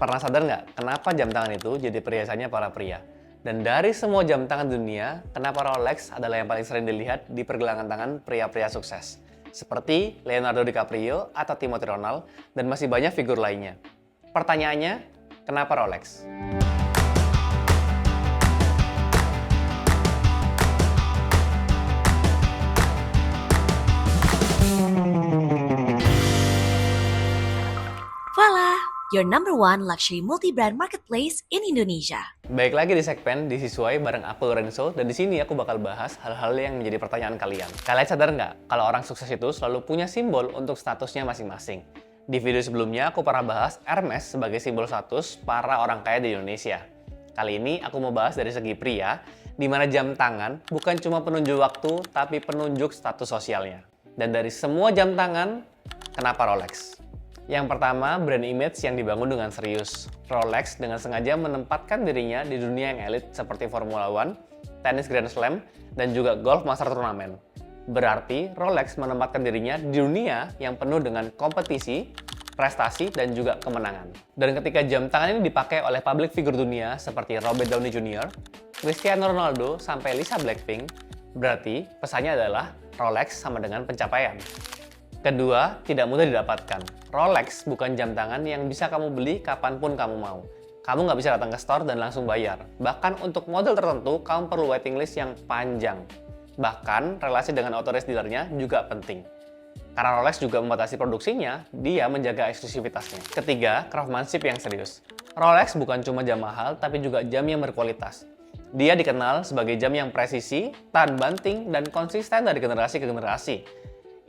Pernah sadar nggak kenapa jam tangan itu jadi perhiasannya para pria? Dan dari semua jam tangan dunia, kenapa Rolex adalah yang paling sering dilihat di pergelangan tangan pria-pria sukses? Seperti Leonardo DiCaprio atau Timothy Ronald, dan masih banyak figur lainnya. Pertanyaannya, kenapa Rolex? Voila, your number one luxury multi-brand marketplace in Indonesia. Baik lagi di segmen Disisuai bareng aku Lorenzo, dan di sini aku bakal bahas hal-hal yang menjadi pertanyaan kalian. Kalian sadar nggak kalau orang sukses itu selalu punya simbol untuk statusnya masing-masing? Di video sebelumnya aku pernah bahas Hermes sebagai simbol status para orang kaya di Indonesia. Kali ini aku mau bahas dari segi pria, di mana jam tangan bukan cuma penunjuk waktu, tapi penunjuk status sosialnya. Dan dari semua jam tangan, kenapa Rolex? Yang pertama, brand image yang dibangun dengan serius. Rolex dengan sengaja menempatkan dirinya di dunia yang elit seperti Formula One, tenis Grand Slam, dan juga golf master turnamen. Berarti Rolex menempatkan dirinya di dunia yang penuh dengan kompetisi, prestasi, dan juga kemenangan. Dan ketika jam tangan ini dipakai oleh public figure dunia seperti Robert Downey Jr., Cristiano Ronaldo, sampai Lisa Blackpink, berarti pesannya adalah Rolex sama dengan pencapaian. Kedua, tidak mudah didapatkan. Rolex bukan jam tangan yang bisa kamu beli kapanpun kamu mau. Kamu nggak bisa datang ke store dan langsung bayar. Bahkan untuk model tertentu, kamu perlu waiting list yang panjang. Bahkan, relasi dengan authorized dealernya juga penting. Karena Rolex juga membatasi produksinya, dia menjaga eksklusivitasnya. Ketiga, craftsmanship yang serius. Rolex bukan cuma jam mahal, tapi juga jam yang berkualitas. Dia dikenal sebagai jam yang presisi, tahan banting, dan konsisten dari generasi ke generasi.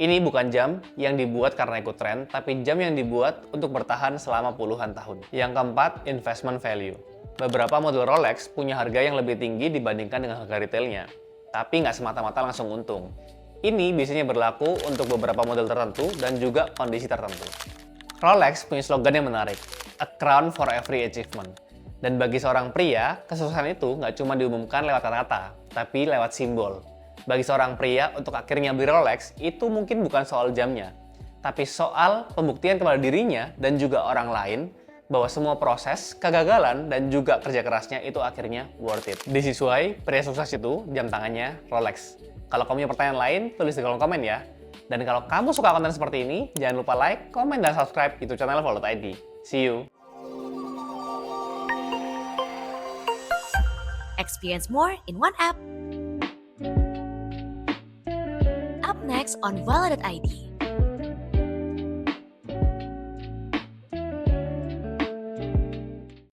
Ini bukan jam yang dibuat karena ikut tren, tapi jam yang dibuat untuk bertahan selama puluhan tahun. Yang keempat, investment value. Beberapa model Rolex punya harga yang lebih tinggi dibandingkan dengan harga retailnya, tapi nggak semata-mata langsung untung. Ini biasanya berlaku untuk beberapa model tertentu dan juga kondisi tertentu. Rolex punya slogan yang menarik, "A crown for every achievement." Dan bagi seorang pria, kesuksesan itu nggak cuma diumumkan lewat kata-kata, tapi lewat simbol. Bagi seorang pria, untuk akhirnya beli Rolex, itu mungkin bukan soal jamnya, tapi soal pembuktian kepada dirinya dan juga orang lain bahwa semua proses, kegagalan, dan juga kerja kerasnya itu akhirnya worth it. Disisuai, pria sukses itu jam tangannya Rolex. Kalau kamu punya pertanyaan lain, tulis di kolom komen ya. Dan kalau kamu suka konten seperti ini, jangan lupa like, komen, dan subscribe YouTube channel Volot.id. See you! Experience more in one app. Up next on Voila.id.